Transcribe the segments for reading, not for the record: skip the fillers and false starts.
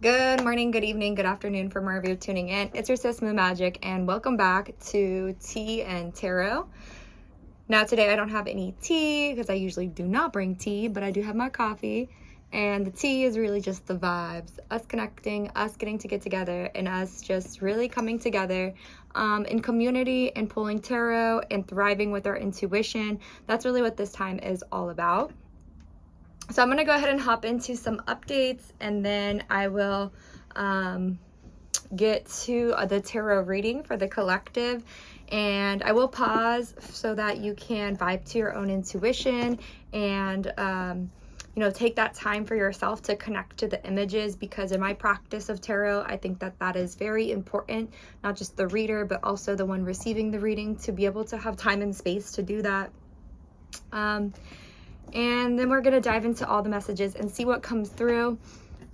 Good morning, good evening, good afternoon for more of you tuning in. It's your sis Moon Magic, and welcome back to Tea and Tarot. Now today I don't have any tea because I usually do not bring tea, but I do have my coffee. And the tea is really just the vibes, us connecting, us getting to get together, and us just really coming together in community and pulling tarot and thriving with our intuition. That's really what this time is all about. So I'm going to go ahead and hop into some updates, and then I will get to the tarot reading for the collective. And I will pause so that you can vibe to your own intuition and take that time for yourself to connect to the images, because in my practice of tarot, I think that that is very important, not just the reader, but also the one receiving the reading, to be able to have time and space to do that. And then we're going to dive into all the messages and see what comes through.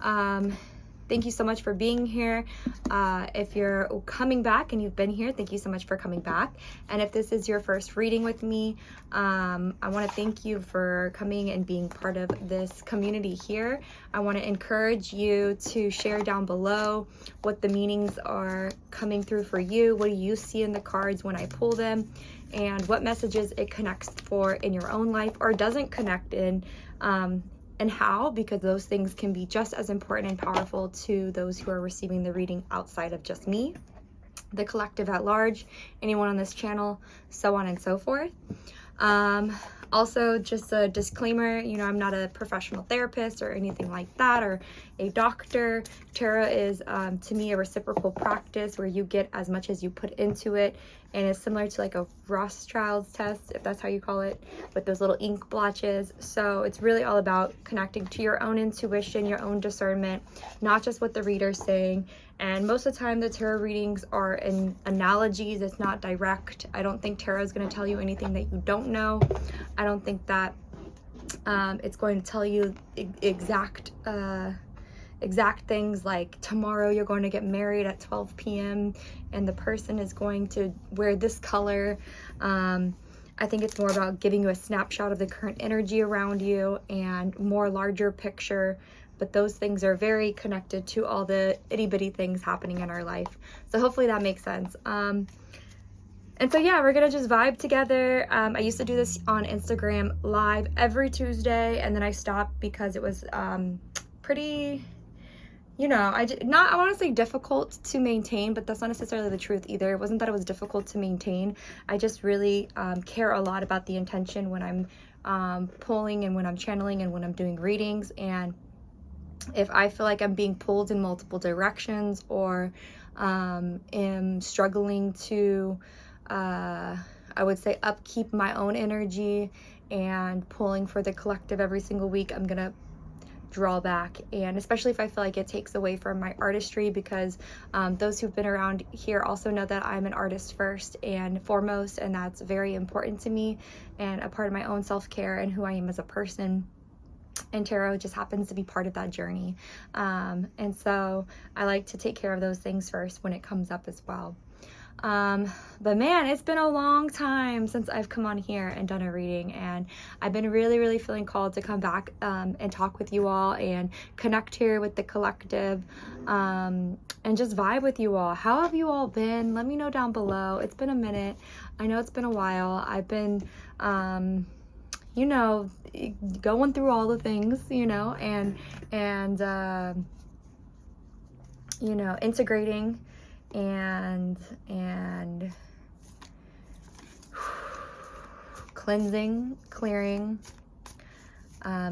Thank you so much for being here. If you're coming back and you've been here, thank you so much for coming back. And if this is your first reading with me, I want to thank you for coming and being part of this community here. I want to encourage you to share down below what the meanings are coming through for you. What do you see in the cards when I pull them? And what messages it connects for in your own life, or doesn't connect in, and how, because those things can be just as important and powerful to those who are receiving the reading outside of just me, the collective at large, anyone on this channel, so on and so forth. Also, just a disclaimer, I'm not a professional therapist or anything like that, or a doctor. Tarot is, to me, a reciprocal practice where you get as much as you put into it, and it's similar to like a Rothschild's test, if that's how you call it, with those little ink blotches. So it's really all about connecting to your own intuition, your own discernment, not just what the reader's saying. And most of the time, the tarot readings are in analogies. It's not direct. I don't think tarot is going to tell you anything that you don't know. I don't think that it's going to tell you exact things like tomorrow you're going to get married at 12 p.m. and the person is going to wear this color. I think it's more about giving you a snapshot of the current energy around you and more larger picture. But those things are very connected to all the itty-bitty things happening in our life. So hopefully that makes sense. And so, yeah, we're going to just vibe together. I used to do this on Instagram live every Tuesday, and then I stopped because it was pretty, I want to say difficult to maintain, but that's not necessarily the truth either. It wasn't that it was difficult to maintain. I just really care a lot about the intention when I'm pulling and when I'm channeling and when I'm doing readings. And if I feel like I'm being pulled in multiple directions, or am struggling to, I would say, upkeep my own energy and pulling for the collective every single week, I'm gonna draw back. And especially if I feel like it takes away from my artistry, because those who've been around here also know that I'm an artist first and foremost, and that's very important to me and a part of my own self-care and who I am as a person. And tarot just happens to be part of that journey. And so I like to take care of those things first when it comes up as well. But man, it's been a long time since I've come on here and done a reading, and I've been really, really feeling called to come back and talk with you all and connect here with the collective, and just vibe with you all. How have you all been? Let me know down below. It's been a minute. I know it's been a while. I've been going through all the things, and integrating and cleansing, clearing,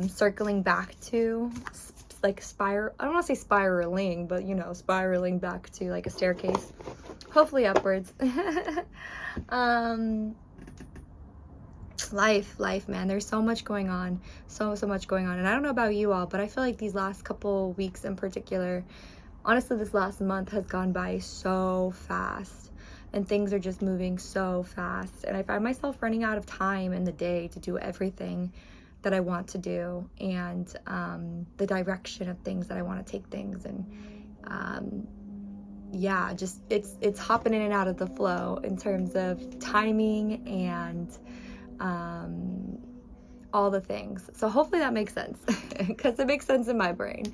circling back to like I don't want to say spiraling, but spiraling back to like a staircase, hopefully upwards. Life, man, there's so much going on, so much going on. And I don't know about you all, but I feel like these last couple weeks in particular, honestly, this last month has gone by so fast, and things are just moving so fast. And I find myself running out of time in the day to do everything that I want to do, and the direction of things that I want to take things. And just it's hopping in and out of the flow in terms of timing and all the things. So hopefully that makes sense because it makes sense in my brain.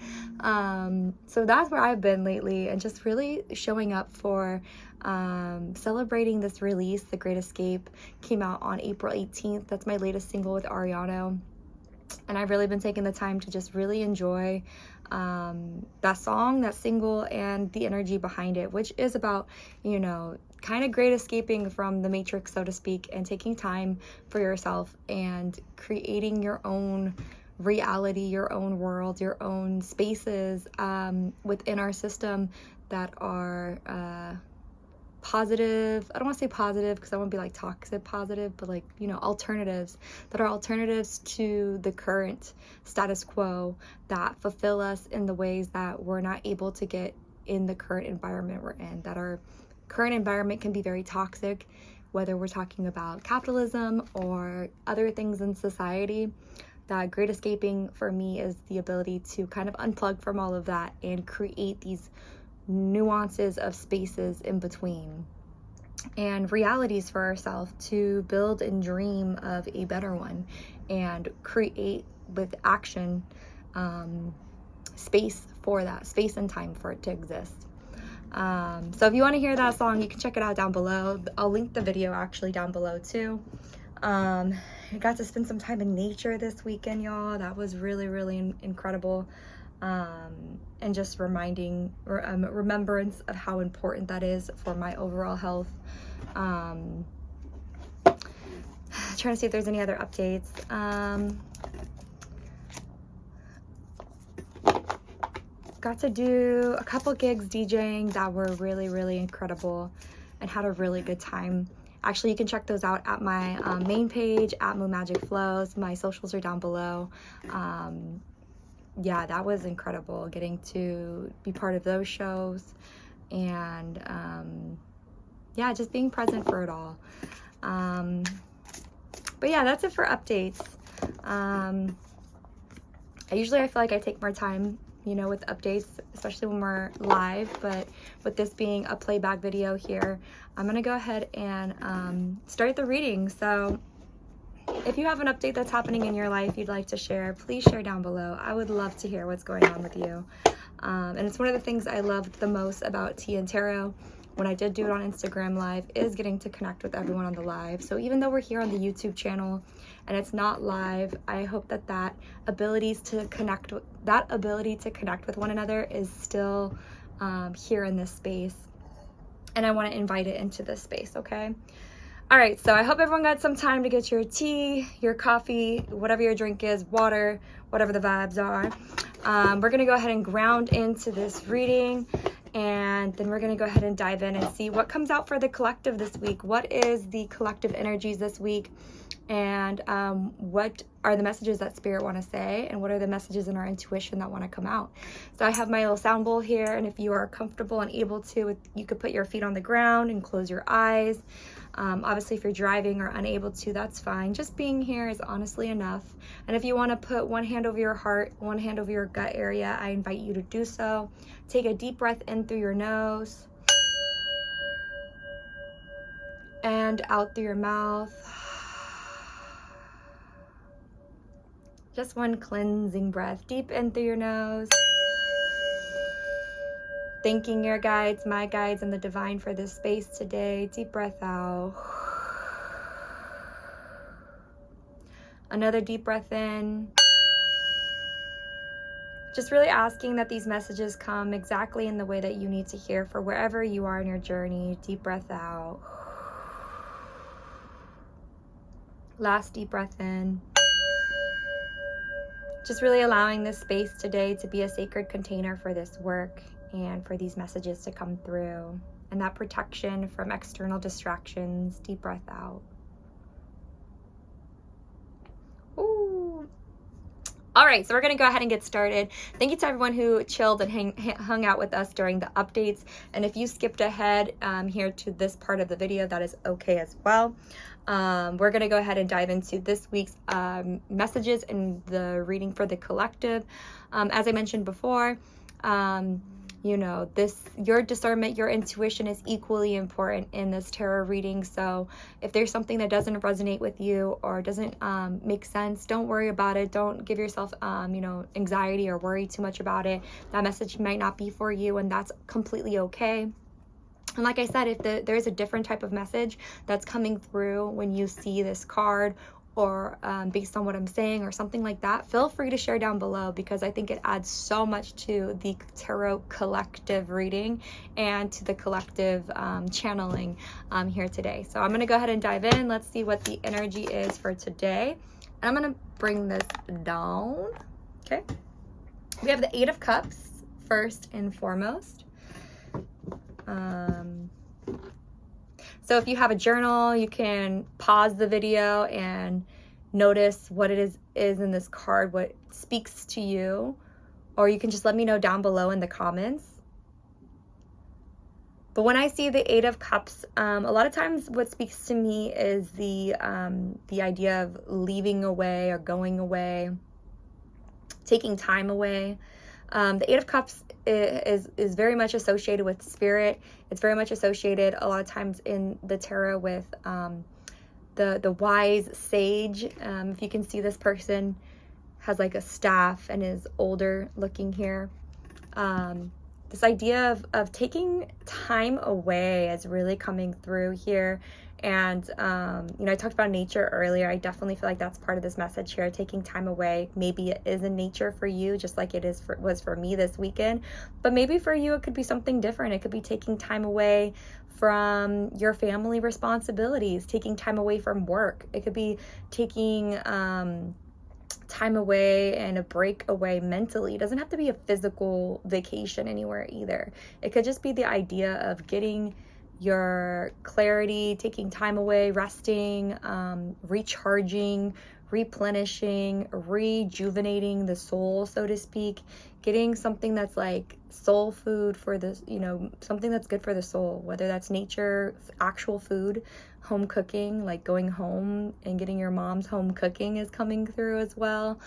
So that's where I've been lately, and just really showing up for celebrating this release. The Great Escape came out on April 18th. That's my latest single with Ariano. And I've really been taking the time to just really enjoy that song, that single, and the energy behind it, which is about, you know, kind of great escaping from the matrix, so to speak, and taking time for yourself and creating your own reality, your own world, your own spaces within our system that are positive. I don't want to say positive because I want to be like toxic positive, but like, you know, alternatives that are alternatives to the current status quo, that fulfill us in the ways that we're not able to get in the current environment we're in. That our current environment can be very toxic, whether we're talking about capitalism or other things in society. That great escaping for me is the ability to kind of unplug from all of that and create these nuances of spaces in between and realities for ourselves to build and dream of a better one and create with action space for that, space and time for it to exist. So if you want to hear that song, you can check it out down below. I'll link the video actually down below too. I got to spend some time in nature this weekend, y'all. That was really, really incredible. And just remembrance of how important that is for my overall health. Trying to see if there's any other updates. Got to do a couple gigs DJing that were really, really incredible and had a really good time. Actually, you can check those out at my main page at Moon Magic Flows. My socials are down below. Yeah, that was incredible getting to be part of those shows, and yeah, just being present for it all. But yeah, that's it for updates. I feel like I take more time, you know, with updates, especially when we're live, but with this being a playback video here, I'm gonna go ahead and start the reading. So if you have an update that's happening in your life you'd like to share, please share down below. I would love to hear what's going on with you. And it's one of the things I loved the most about Tea and Tarot when I did do it on Instagram Live, is getting to connect with everyone on the live. So even though we're here on the YouTube channel and it's not live, I hope that that ability to connect with one another is still here in this space. And I want to invite it into this space, okay? All right, so I hope everyone got some time to get your tea, your coffee, whatever your drink is, water, whatever the vibes are. We're gonna go ahead and ground into this reading, and then we're gonna go ahead and dive in and see what comes out for the collective this week. What is the collective energies this week? And what are the messages that Spirit want to say, and what are the messages in our intuition that want to come out? So I have my little sound bowl here, and if you are comfortable and able to, you could put your feet on the ground and close your eyes. Obviously, if you're driving or unable to, that's fine. Just being here is honestly enough. And if you want to put one hand over your heart, one hand over your gut area, I invite you to do so. Take a deep breath in through your nose and out through your mouth. Just one cleansing breath. Deep in through your nose. Thanking your guides, my guides, and the divine for this space today. Deep breath out. Another deep breath in. Just really asking that these messages come exactly in the way that you need to hear for wherever you are in your journey. Deep breath out. Last deep breath in. Just really allowing this space today to be a sacred container for this work and for these messages to come through, and that protection from external distractions. Deep breath out. Ooh. All right, so we're gonna go ahead and get started. Thank you to everyone who chilled and hung out with us during the updates. And if you skipped ahead here to this part of the video, that is okay as well. We're gonna go ahead and dive into this week's messages and the reading for the collective. As I mentioned before, you know, your discernment, your intuition is equally important in this tarot reading. So if there's something that doesn't resonate with you or doesn't make sense, don't worry about it. Don't give yourself, you know, anxiety or worry too much about it. That message might not be for you, and that's completely okay. And like I said, if there's a different type of message that's coming through when you see this card, or based on what I'm saying or something like that, feel free to share down below, because I think it adds so much to the tarot collective reading and to the collective channeling here today. So I'm going to go ahead and dive in. Let's see what the energy is for today. And I'm going to bring this down. Okay. We have the Eight of Cups first and foremost. So if you have a journal, you can pause the video and notice what it is in this card, what speaks to you, or you can just let me know down below in the comments. But when I see the Eight of Cups, a lot of times what speaks to me is the idea of leaving away or going away, taking time away. The Eight of Cups is very much associated with spirit. It's very much associated a lot of times in the tarot with the wise sage. If you can see, this person has like a staff and is older looking here. This idea of taking time away is really coming through here. And, you know, I talked about nature earlier. I definitely feel like that's part of this message here, taking time away. Maybe it is in nature for you, just like it was for me this weekend. But maybe for you, it could be something different. It could be taking time away from your family responsibilities, taking time away from work. It could be taking time away and a break away mentally. It doesn't have to be a physical vacation anywhere either. It could just be the idea of getting your clarity, taking time away, resting, recharging, replenishing, rejuvenating the soul, so to speak, getting something that's like soul food for this, you know, something that's good for the soul, whether that's nature, actual food, home cooking, like going home and getting your mom's home cooking is coming through as well.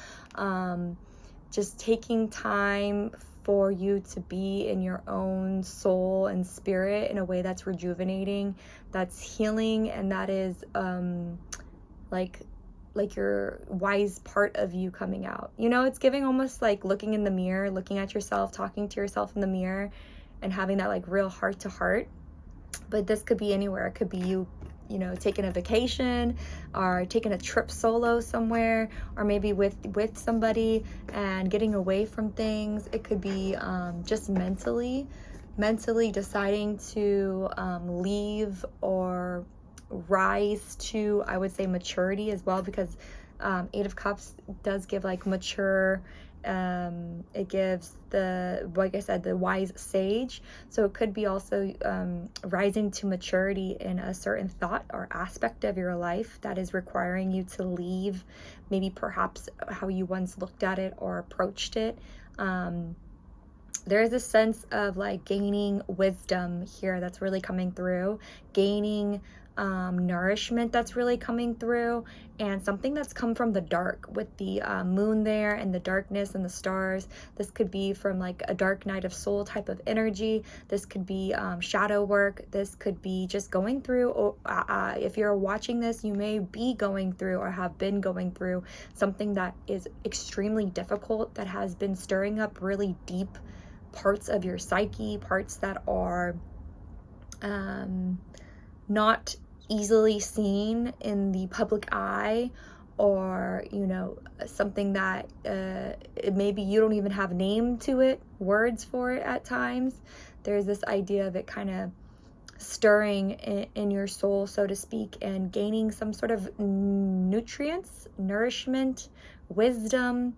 Just taking time for you to be in your own soul and spirit in a way that's rejuvenating, that's healing, and that is like your wise part of you coming out. You know, it's giving almost like looking in the mirror, looking at yourself, talking to yourself in the mirror, and having that like real heart to heart. But this could be anywhere. It could be you know, taking a vacation or taking a trip solo somewhere, or maybe with somebody and getting away from things. It could be just mentally deciding to leave or rise to, I would say, maturity as well, because Eight of Cups does give like mature. It gives like I said, the wise sage. So it could be also rising to maturity in a certain thought or aspect of your life that is requiring you to leave maybe perhaps how you once looked at it or approached it. There is a sense of like gaining wisdom here that's really coming through, gaining nourishment that's really coming through, and something that's come from the dark with the moon there and the darkness and the stars. This could be from like a dark night of soul type of energy. This could be shadow work. This could be just going through, if you're watching this, you may be going through or have been going through something that is extremely difficult, that has been stirring up really deep parts of your psyche, parts that are not easily seen in the public eye, or you know, something that maybe you don't even have a name to it, words for it at times. There's this idea of it kind of stirring in your soul, so to speak, and gaining some sort of nutrients, nourishment, wisdom,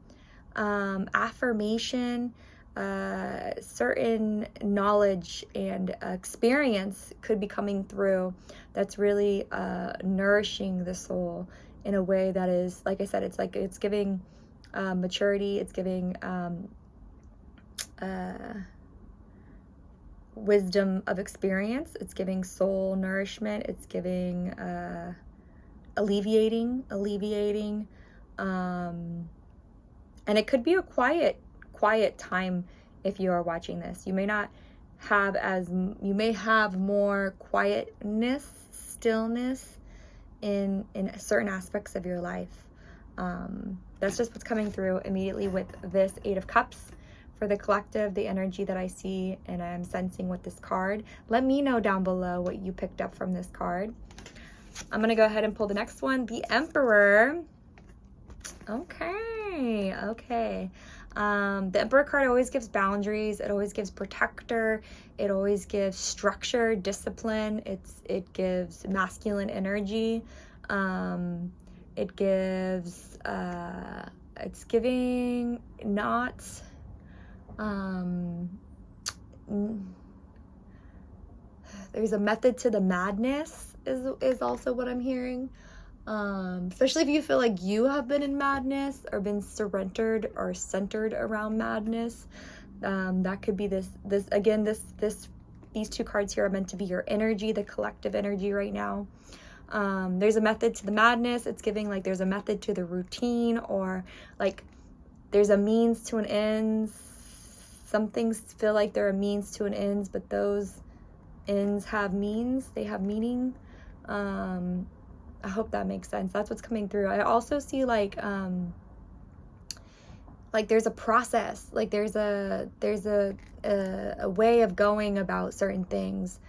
affirmation, certain knowledge and experience could be coming through that's really nourishing the soul in a way that is, like I said, it's like it's giving maturity, it's giving wisdom of experience, it's giving soul nourishment, it's giving alleviating, and it could be a quiet time if you are watching this. You may not have you may have more quietness, stillness in certain aspects of your life. That's just what's coming through immediately with this Eight of Cups. For the collective, the energy that I see and I'm sensing with this card. Let me know down below what you picked up from this card. I'm going to go ahead and pull the next one, the Emperor. Okay. The Emperor card always gives boundaries. It always gives protector. It always gives structure, discipline. It gives masculine energy. It gives, it's giving not, there's a method to the madness is also what I'm hearing. Especially if you feel like you have been in madness or been surrendered or centered around madness. That could be these two cards here are meant to be your energy, the collective energy right now. There's a method to the madness. It's giving like there's a method to the routine, or like there's a means to an end. Some things feel like they're a means to an end, but those ends have means, they have meaning. I hope that makes sense. That's what's coming through. I also see like there's a process, like there's a way of going about certain things.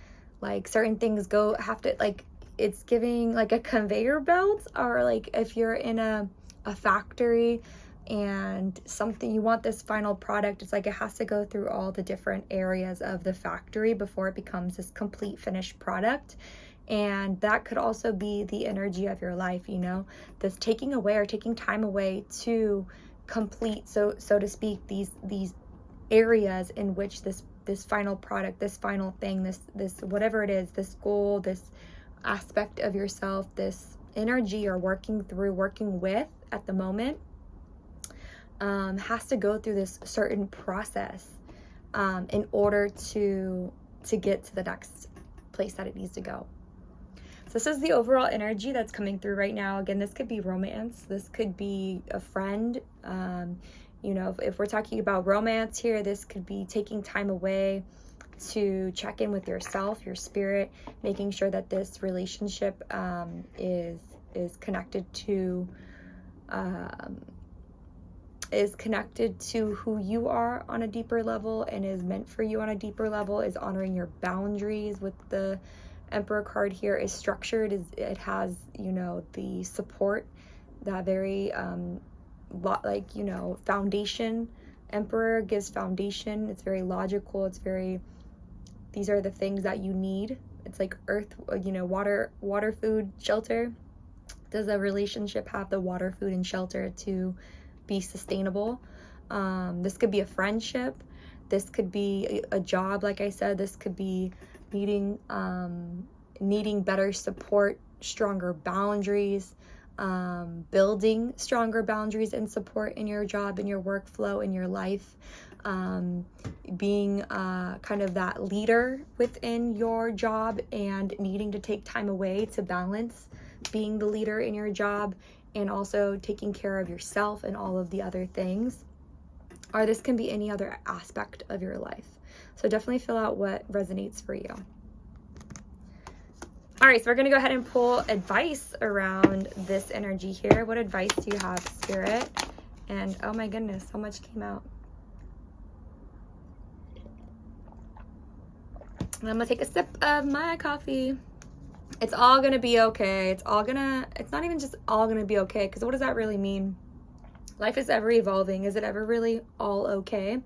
Like certain things have to, like, it's giving like a conveyor belt, or like if you're in a factory and something, you want this final product, it's like it has to go through all the different areas of the factory before it becomes this complete finished product. And that could also be the energy of your life, you know, this taking away or taking time away to complete, so to speak, these areas in which this final product, this final thing, this whatever it is, this goal, this aspect of yourself, this energy you're working with at the moment, has to go through this certain process in order to get to the next place that it needs to go. So this is the overall energy that's coming through right now. Again, this could be romance. This could be a friend. You know, if we're talking about romance here, this could be taking time away to check in with yourself, your spirit, making sure that this relationship is connected to who you are on a deeper level and is meant for you on a deeper level, is honoring your boundaries. With the Emperor card here, is structured, it has, you know, the support, that very like, you know, foundation. Emperor gives foundation. It's very logical. It's very, these are the things that you need. It's like earth, you know, water, food, shelter. Does a relationship have the water, food, and shelter to be sustainable? This could be a friendship. This could be a job, like I said. This could be needing better support, stronger boundaries, building stronger boundaries and support in your job, in your workflow, in your life, being kind of that leader within your job and needing to take time away to balance being the leader in your job and also taking care of yourself and all of the other things. Or this can be any other aspect of your life. So definitely fill out what resonates for you. All right, so we're going to go ahead and pull advice around this energy here. What advice do you have, Spirit? And oh my goodness, so much came out. And I'm going to take a sip of my coffee. It's all going to be okay. It's not even just all going to be okay, because what does that really mean? Life is ever evolving. Is it ever really all okay?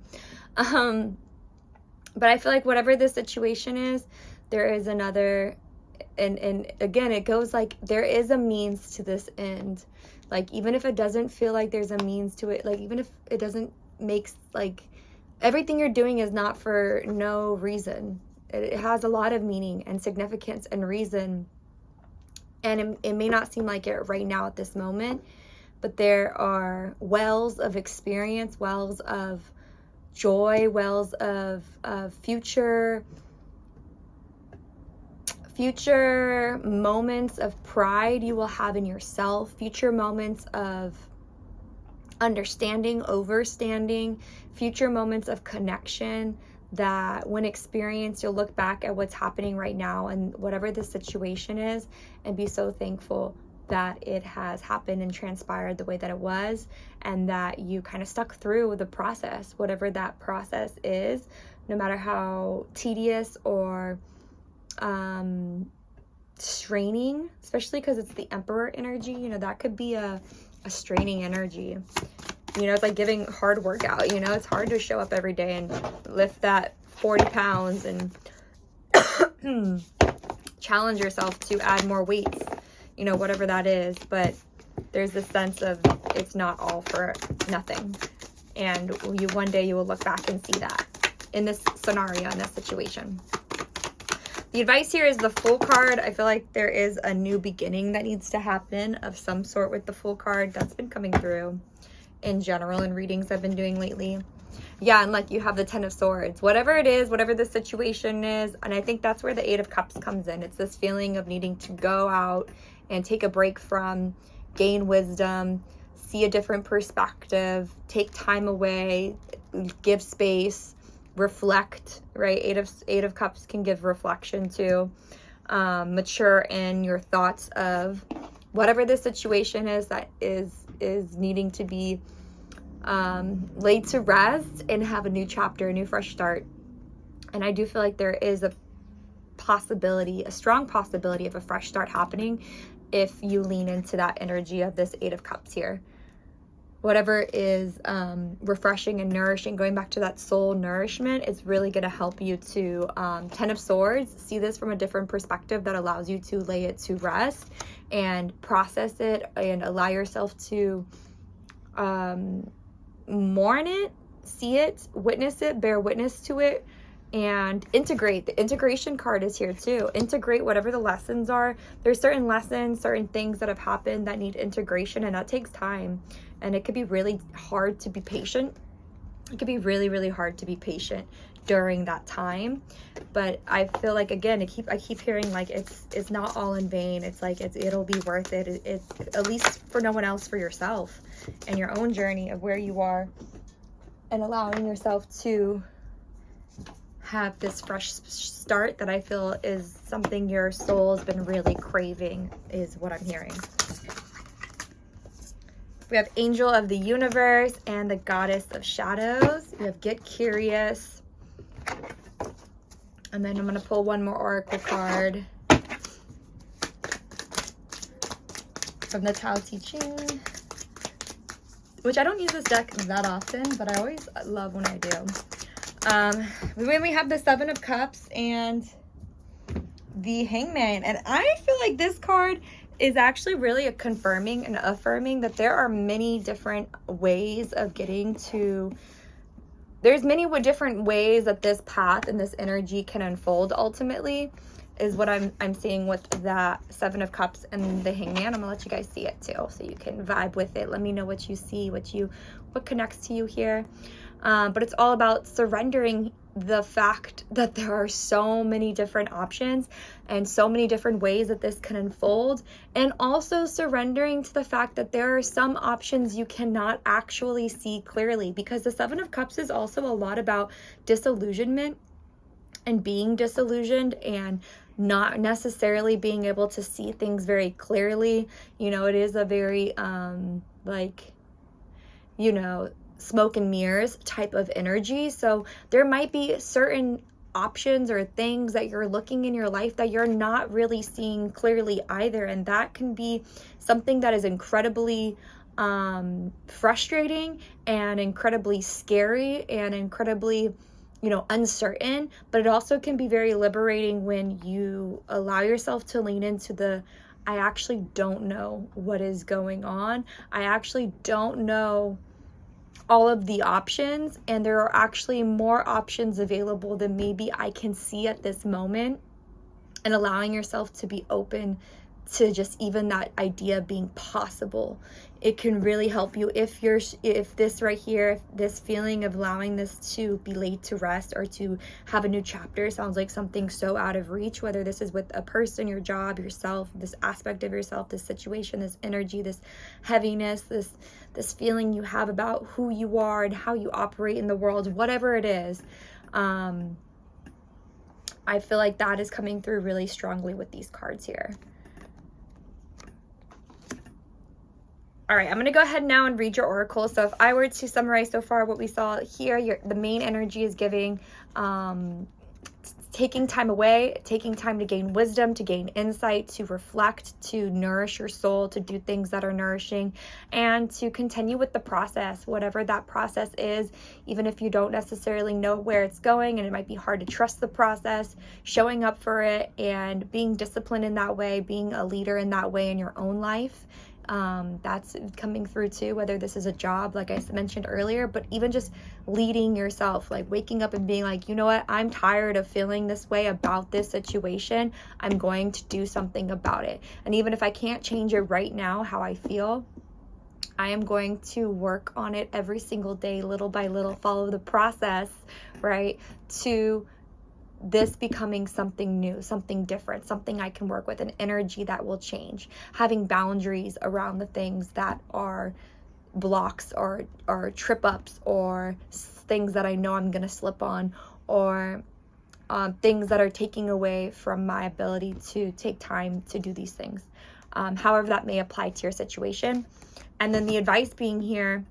But I feel like whatever the situation is, there is another, and again, it goes like there is a means to this end. Like, even if it doesn't feel like there's a means to it, like even if it doesn't make, like, everything you're doing is not for no reason. It has a lot of meaning and significance and reason. And it may not seem like it right now at this moment, but there are wells of experience, wells of joy, wells of future moments of pride you will have in yourself, future moments of understanding, overstanding, future moments of connection that when experienced, you'll look back at what's happening right now and whatever the situation is and be so thankful that it has happened and transpired the way that it was, and that you kind of stuck through the process, whatever that process is, no matter how tedious or straining, especially because it's the Emperor energy, you know, that could be a straining energy. You know, it's like giving hard workout, you know, it's hard to show up every day and lift that 40 pounds and challenge yourself to add more weights, you know, whatever that is. But there's this sense of it's not all for nothing. And one day you will look back and see that in this scenario, in this situation. The advice here is the Fool card. I feel like there is a new beginning that needs to happen of some sort with the Fool card. That's been coming through in general in readings I've been doing lately. Yeah, and like you have the 10 of Swords. Whatever it is, whatever the situation is, and I think that's where the 8 of Cups comes in. It's this feeling of needing to go out and take a break from, gain wisdom, see a different perspective, take time away, give space, reflect, right? Eight of Cups can give reflection too. Mature in your thoughts of whatever the situation is that is needing to be laid to rest and have a new chapter, a new fresh start. And I do feel like there is a possibility, a strong possibility of a fresh start happening if you lean into that energy of this 8 of Cups here. Whatever is refreshing and nourishing, going back to that soul nourishment, is really going to help you to 10 of Swords, see this from a different perspective that allows you to lay it to rest and process it and allow yourself to mourn it, see it, witness it, bear witness to it, and integrate. The integration card is here too. Integrate whatever the lessons are. There's certain lessons, certain things that have happened that need integration, and that takes time. And it could be really hard to be patient. It could be really, really hard to be patient during that time. But I feel like, again, I keep hearing like it's not all in vain. It's like it'll be worth it. It's at least for no one else, for yourself and your own journey of where you are, and allowing yourself to have this fresh start that I feel is something your soul has been really craving, is what I'm hearing. We have Angel of the Universe and the Goddess of Shadows. We have Get Curious. And then I'm going to pull one more Oracle card from the Tao Te Ching, which I don't use this deck that often, but I always love when I do. When we have the 7 of Cups and the Hangman, and I feel like this card is actually really confirming and affirming that there are many different ways of getting to, there's many different ways that this path and this energy can unfold ultimately, is what I'm seeing with that 7 of Cups and the Hangman. I'm gonna let you guys see it too, so you can vibe with it. Let me know what you see, what connects to you here. But it's all about surrendering the fact that there are so many different options and so many different ways that this can unfold, and also surrendering to the fact that there are some options you cannot actually see clearly, because the 7 of Cups is also a lot about disillusionment and being disillusioned and not necessarily being able to see things very clearly. You know, it is a very smoke and mirrors type of energy. So there might be certain options or things that you're looking in your life that you're not really seeing clearly either, and that can be something that is incredibly frustrating and incredibly scary and incredibly uncertain. But it also can be very liberating when you allow yourself to lean into I actually don't know what is going on. I actually don't know all of the options, and there are actually more options available than maybe I can see at this moment, and allowing yourself to be open to just even that idea being possible it can really help you if this right here, if this feeling of allowing this to be laid to rest or to have a new chapter sounds like something so out of reach, whether this is with a person, your job, yourself, this aspect of yourself, this situation, this energy, this heaviness, this feeling you have about who you are and how you operate in the world, whatever it is, I feel like that is coming through really strongly with these cards here. All right, I'm going to go ahead now and read your oracle. So if I were to summarize so far what we saw here, the main energy is giving taking time away, taking time to gain wisdom, to gain insight, to reflect, to nourish your soul, to do things that are nourishing, and to continue with the process, whatever that process is, even if you don't necessarily know where it's going and it might be hard to trust the process, showing up for it and being disciplined in that way, being a leader in that way in your own life. That's coming through too, whether this is a job like I mentioned earlier, but even just leading yourself, like waking up and being like, you know what, I'm tired of feeling this way about this situation. I'm going to do something about it. And even if I can't change it right now, how I feel, I am going to work on it every single day, little by little, follow the process, right, to this becoming something new, something different, something I can work with, an energy that will change, having boundaries around the things that are blocks or trip ups or things that I know I'm going to slip on, or things that are taking away from my ability to take time to do these things, however that may apply to your situation. And then the advice being here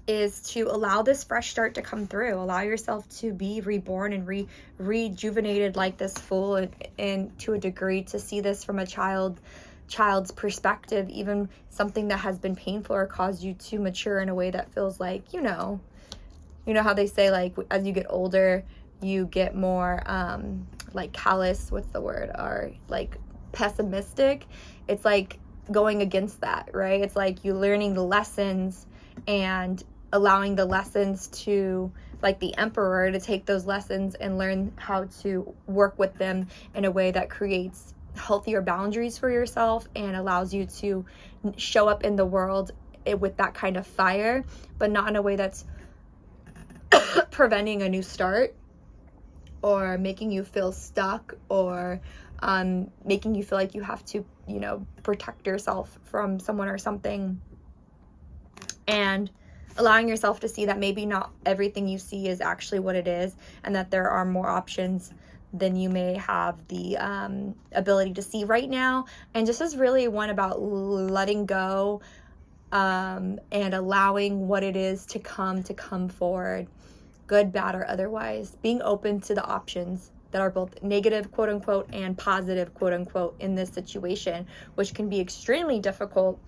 is to allow this fresh start to come through. Allow yourself to be reborn and rejuvenated like this fool, and to a degree to see this from a child's perspective, even something that has been painful or caused you to mature in a way that feels like, you know how they say, like, as you get older, you get more like callous, what's the word, or like pessimistic. It's like going against that, right? It's like you learning the lessons and allowing the lessons to, like the emperor, to take those lessons and learn how to work with them in a way that creates healthier boundaries for yourself and allows you to show up in the world with that kind of fire, but not in a way that's preventing a new start or making you feel stuck, or making you feel like you have to, protect yourself from someone or something. And allowing yourself to see that maybe not everything you see is actually what it is, and that there are more options than you may have the ability to see right now. And just is really one about letting go and allowing what it is to come forward, good, bad, or otherwise. Being open to the options that are both negative, quote unquote, and positive, quote unquote, in this situation, which can be extremely difficult.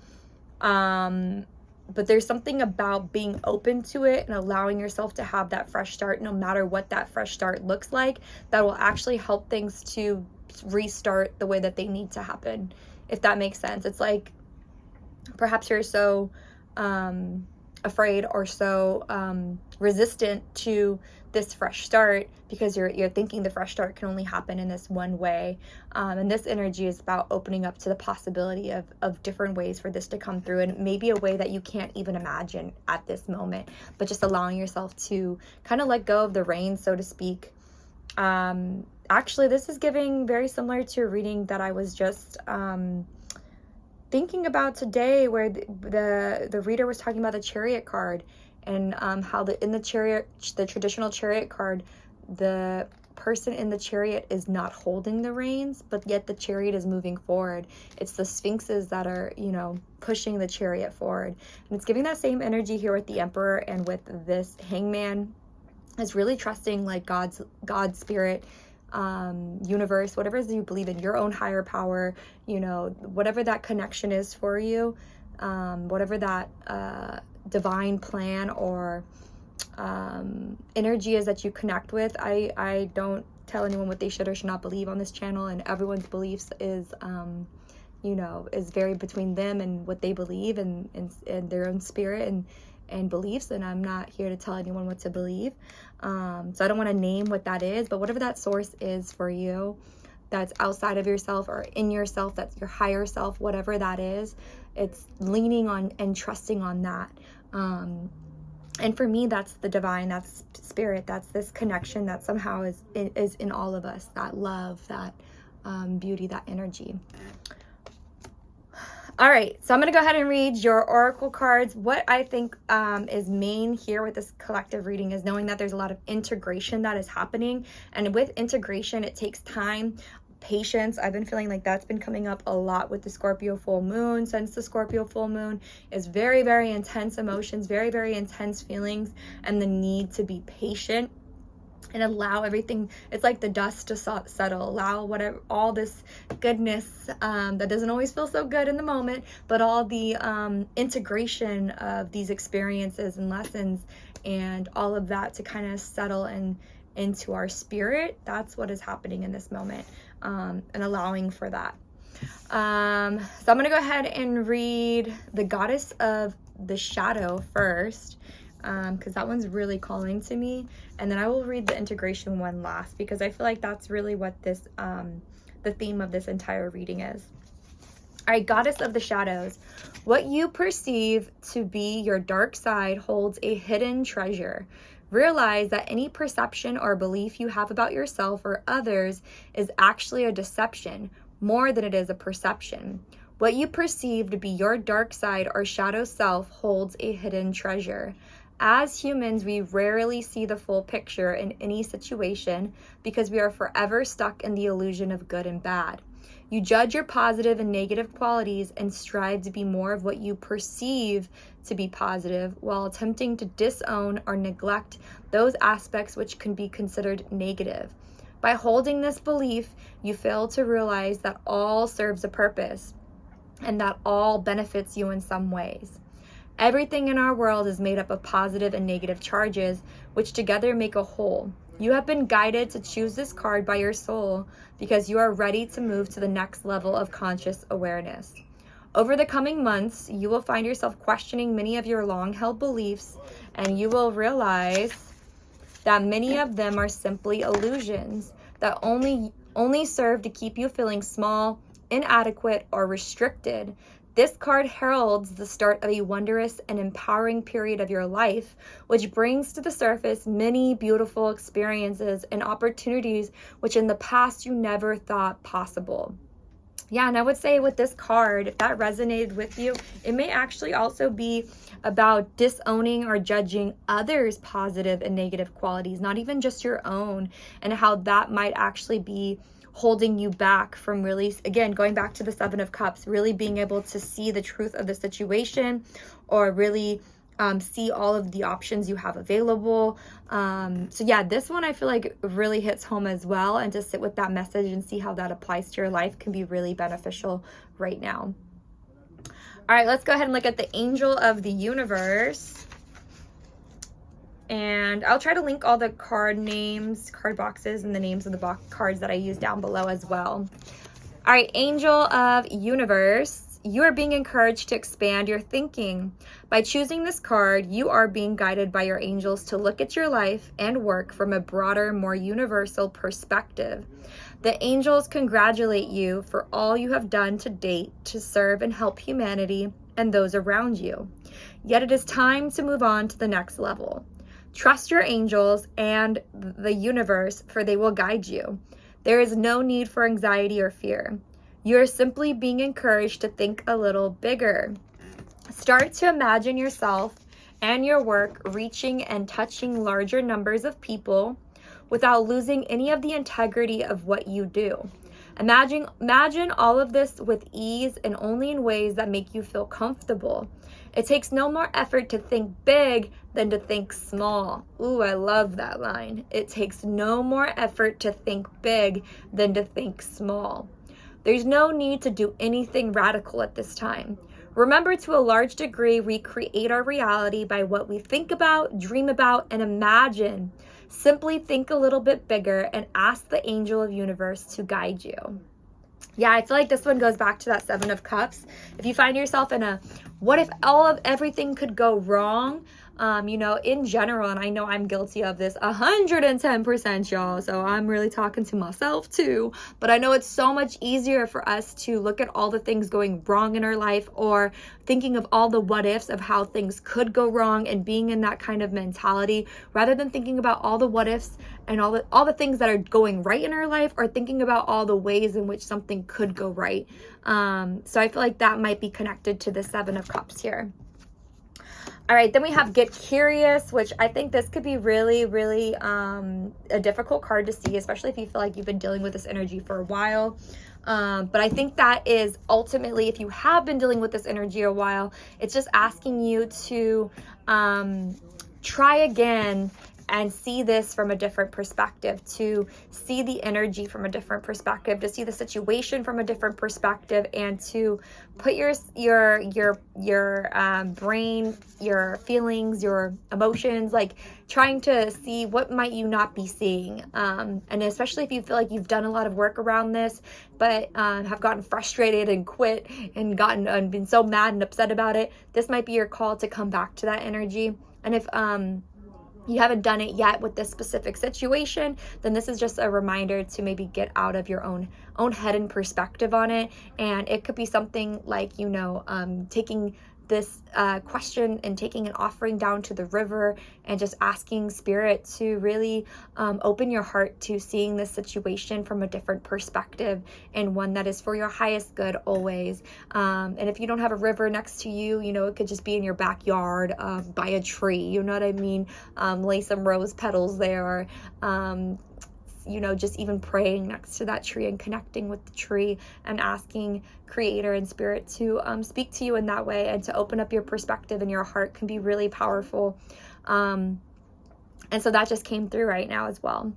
But there's something about being open to it and allowing yourself to have that fresh start, no matter what that fresh start looks like, that will actually help things to restart the way that they need to happen, if that makes sense. It's like perhaps you're so afraid or so resistant to this fresh start because you're thinking the fresh start can only happen in this one way, and this energy is about opening up to the possibility of different ways for this to come through, and maybe a way that you can't even imagine at this moment, but just allowing yourself to kind of let go of the reins, so to speak. Actually, this is giving very similar to a reading that I was just thinking about today, where the reader was talking about the Chariot card, and how in the traditional Chariot card, the person in the chariot is not holding the reins, but yet the chariot is moving forward. It's the sphinxes that are, pushing the chariot forward. And it's giving that same energy here with the Emperor and with this Hangman. It's really trusting, like, God's spirit, universe, whatever it is you believe in, your own higher power, whatever that connection is for you, whatever that divine plan or energy is that you connect with. I don't tell anyone what they should or should not believe on this channel, and everyone's beliefs is very between them and what they believe and their own spirit and beliefs, and I'm not here to tell anyone what to believe. So I don't want to name what that is, but whatever that source is for you, that's outside of yourself or in yourself, that's your higher self, whatever that is, it's leaning on and trusting on that. And for me, that's the divine, that's spirit, that's this connection that somehow is in all of us, that love, that beauty, that energy. All right, so I'm going to go ahead and read your oracle cards. What I think is main here with this collective reading is knowing that there's a lot of integration that is happening. And with integration, it takes time, patience. I've been feeling like that's been coming up a lot with the Scorpio full moon. Since the Scorpio full moon is very, very intense emotions, very, very intense feelings, and the need to be patient and allow everything. It's like the dust to settle, allow whatever, all this goodness that doesn't always feel so good in the moment, but all the integration of these experiences and lessons and all of that to kind of settle and into our spirit. That's what is happening in this moment, and allowing for that. So I'm going to go ahead and read the Goddess of the Shadow first, because that one's really calling to me, and then I will read the integration one last, because I feel like that's really what this the theme of this entire reading is. All right, Goddess of the Shadows. What you perceive to be your dark side holds a hidden treasure. Realize that any perception or belief you have about yourself or others is actually a deception more than it is a perception. What you perceive to be your dark side or shadow self holds a hidden treasure. As humans, we rarely see the full picture in any situation because we are forever stuck in the illusion of good and bad. You judge your positive and negative qualities and strive to be more of what you perceive to be positive, while attempting to disown or neglect those aspects which can be considered negative. By holding this belief, you fail to realize that all serves a purpose and that all benefits you in some ways. Everything in our world is made up of positive and negative charges, which together make a whole. You have been guided to choose this card by your soul because you are ready to move to the next level of conscious awareness. Over the coming months, you will find yourself questioning many of your long-held beliefs, and you will realize that many of them are simply illusions that only serve to keep you feeling small, inadequate, or restricted. This card heralds the start of a wondrous and empowering period of your life, which brings to the surface many beautiful experiences and opportunities which in the past you never thought possible. Yeah, and I would say with this card, if that resonated with you, it may actually also be about disowning or judging others' positive and negative qualities, not even just your own, and how that might actually be holding you back from really, again, going back to the Seven of Cups, really being able to see the truth of the situation, or really see all of the options you have available. So yeah, this one I feel like really hits home as well, and to sit with that message and see how that applies to your life can be really beneficial right now. All right, let's go ahead and look at the Angel of the Universe. And I'll try to link all the card names, card boxes, and the names of the cards that I use down below as well. All right, Angel of Universe. You are being encouraged to expand your thinking. By choosing this card, you are being guided by your angels to look at your life and work from a broader, more universal perspective. The angels congratulate you for all you have done to date to serve and help humanity and those around you. Yet it is time to move on to the next level. Trust your angels and the universe, for they will guide you. There is no need for anxiety or fear. You are simply being encouraged to think a little bigger. Start to imagine yourself and your work reaching and touching larger numbers of people without losing any of the integrity of what you do. Imagine all of this with ease and only in ways that make you feel comfortable. It takes no more effort to think big than to think small. Ooh, I love that line. It takes no more effort to think big than to think small. There's no need to do anything radical at this time. Remember, to a large degree, we create our reality by what we think about, dream about, and imagine. Simply think a little bit bigger and ask the Angel of Universe to guide you. Yeah, I feel like this one goes back to that Seven of Cups. If you find yourself in a, what if everything could go wrong? you know, in general, and I know I'm guilty of this 110%, y'all, so I'm really talking to myself too, but I know it's so much easier for us to look at all the things going wrong in our life, or thinking of all the what ifs of how things could go wrong and being in that kind of mentality, rather than thinking about all the what ifs and all the things that are going right in our life, or thinking about all the ways in which something could go right. So I feel like that might be connected to the Seven of Cups here. All right, then we have Get Curious, which I think this could be really, really a difficult card to see, especially if you feel like you've been dealing with this energy for a while. But I think that is ultimately, if you have been dealing with this energy a while, it's just asking you to try again and see this from a different perspective, to see the energy from a different perspective, to see the situation from a different perspective, and to put your brain, your feelings, your emotions, like trying to see what might you not be seeing. And especially if you feel like you've done a lot of work around this, but have gotten frustrated and quit and been so mad and upset about it, this might be your call to come back to that energy. And if you haven't done it yet with this specific situation, then this is just a reminder to maybe get out of your own head and perspective on it. And it could be something like, you know, taking this question and taking an offering down to the river and just asking Spirit to really open your heart to seeing this situation from a different perspective, and one that is for your highest good always. And if you don't have a river next to you, you know, it could just be in your backyard by a tree, you know what I mean? Lay some rose petals there, you know, just even praying next to that tree and connecting with the tree and asking Creator and Spirit to speak to you in that way, and to open up your perspective and your heart can be really powerful. And so that just came through right now as well.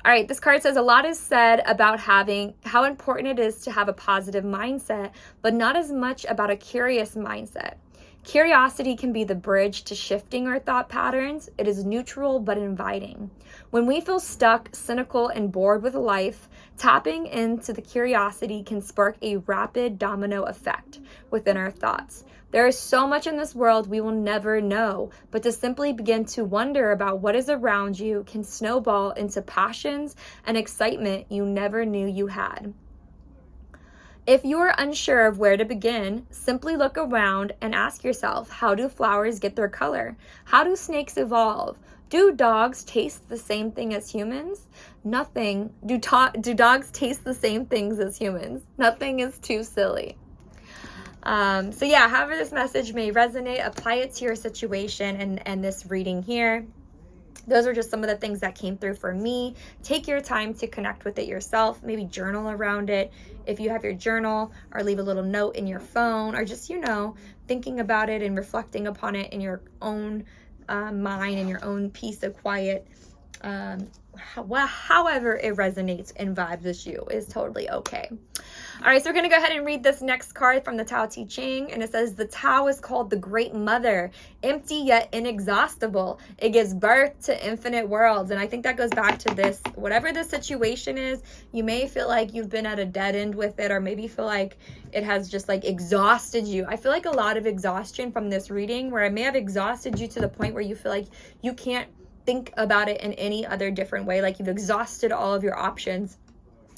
All right, this card says, a lot is said about how important it is to have a positive mindset, but not as much about a curious mindset. Curiosity can be the bridge to shifting our thought patterns. It is neutral but inviting. When we feel stuck, cynical, and bored with life, tapping into the curiosity can spark a rapid domino effect within our thoughts. There is so much in this world we will never know, but to simply begin to wonder about what is around you can snowball into passions and excitement you never knew you had. If you are unsure of where to begin, simply look around and ask yourself, how do flowers get their color? How do snakes evolve? Do dogs taste the same thing as humans? Nothing. Do dogs taste the same things as humans? Nothing is too silly. So yeah, however this message may resonate, apply it to your situation and this reading here. Those are just some of the things that came through for me. Take your time to connect with it yourself. Maybe journal around it if you have your journal, or leave a little note in your phone, or just, you know, thinking about it and reflecting upon it in your own mind and your own peace of quiet. However it resonates and vibes with you is totally okay. All right, so we're going to go ahead and read this next card from the Tao Te Ching, and it says, the Tao is called the Great Mother, empty yet inexhaustible. It gives birth to infinite worlds. And I think that goes back to this, whatever the situation is, you may feel like you've been at a dead end with it, or maybe feel like it has just like exhausted you. I feel like a lot of exhaustion from this reading, where it may have exhausted you to the point where you feel like you can't think about it in any other different way, like you've exhausted all of your options.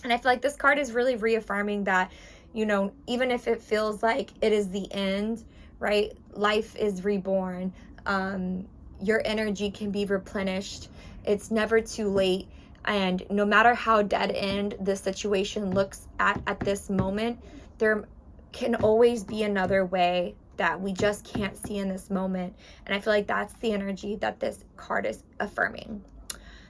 And I feel like this card is really reaffirming that, you know, even if it feels like it is the end, right? Life is reborn. Your energy can be replenished. It's never too late. And no matter how dead end the situation looks at this moment, there can always be another way that we just can't see in this moment. And I feel like that's the energy that this card is affirming.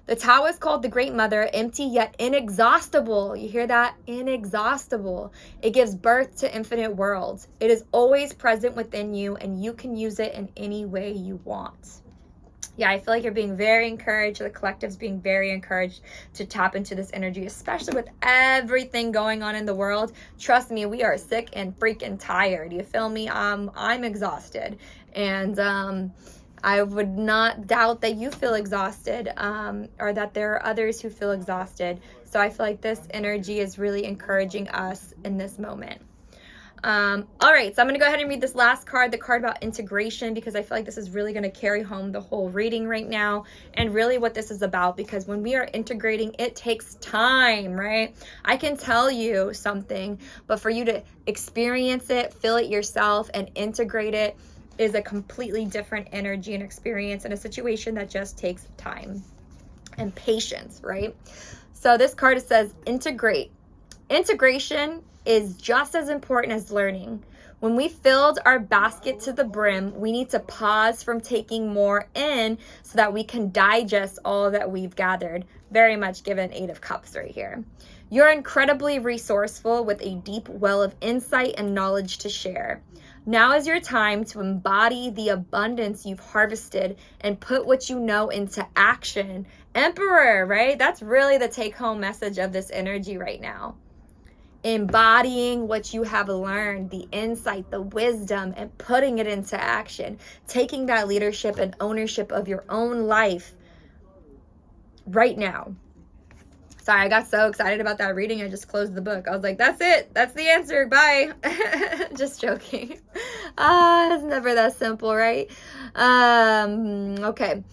The Tao is called the Great Mother, empty yet inexhaustible. You hear that? Inexhaustible. It gives birth to infinite worlds. It is always present within you, and you can use it in any way you want. Yeah, I feel like you're being very encouraged. The collective's being very encouraged to tap into this energy, especially with everything going on in the world. Trust me, we are sick and freaking tired. You feel me? I'm exhausted. And I would not doubt that you feel exhausted, or that there are others who feel exhausted. So I feel like this energy is really encouraging us in this moment. All right, so I'm going to go ahead and read this last card, the card about integration, because I feel like this is really going to carry home the whole reading right now and really what this is about, because when we are integrating, it takes time, right? I can tell you something, but for you to experience it, feel it yourself, and integrate it is a completely different energy and experience in a situation that just takes time and patience, right? So this card says integrate. Integration is just as important as learning. When we filled our basket to the brim, we need to pause from taking more in so that we can digest all that we've gathered. Very much given 8 of Cups right here. You're incredibly resourceful with a deep well of insight and knowledge to share. Now is your time to embody the abundance you've harvested and put what you know into action. Emperor, right? That's really the take-home message of this energy right now. Embodying what you have learned, the insight, the wisdom, and putting it into action. Taking that leadership and ownership of your own life right now. Sorry, I got so excited about that reading, I just closed the book. I was like, that's it. That's the answer. Bye. Just joking. It's never that simple, right? Okay.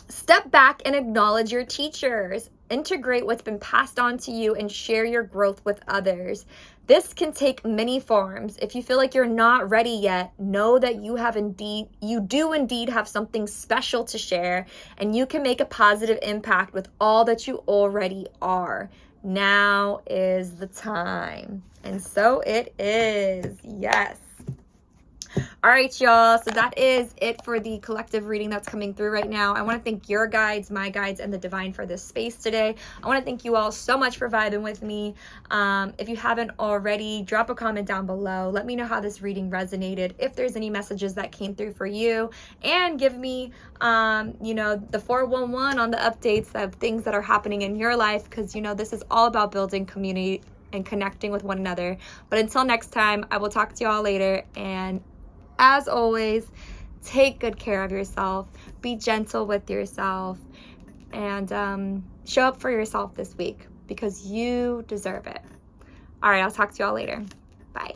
Step back and acknowledge your teachers. Integrate what's been passed on to you and share your growth with others. This can take many forms. If you feel like you're not ready yet, know that you do indeed have something special to share, and you can make a positive impact with all that you already are. Now is the time. And so it is. Yes. All right, y'all. So that is it for the collective reading that's coming through right now. I want to thank your guides, my guides, and the divine for this space today. I want to thank you all so much for vibing with me. If you haven't already, drop a comment down below. Let me know how this reading resonated, if there's any messages that came through for you, and give me, the 411 on the updates of things that are happening in your life, because, this is all about building community and connecting with one another. But until next time, I will talk to y'all later, and as always, take good care of yourself, be gentle with yourself, and show up for yourself this week because you deserve it. All right, I'll talk to y'all later. Bye.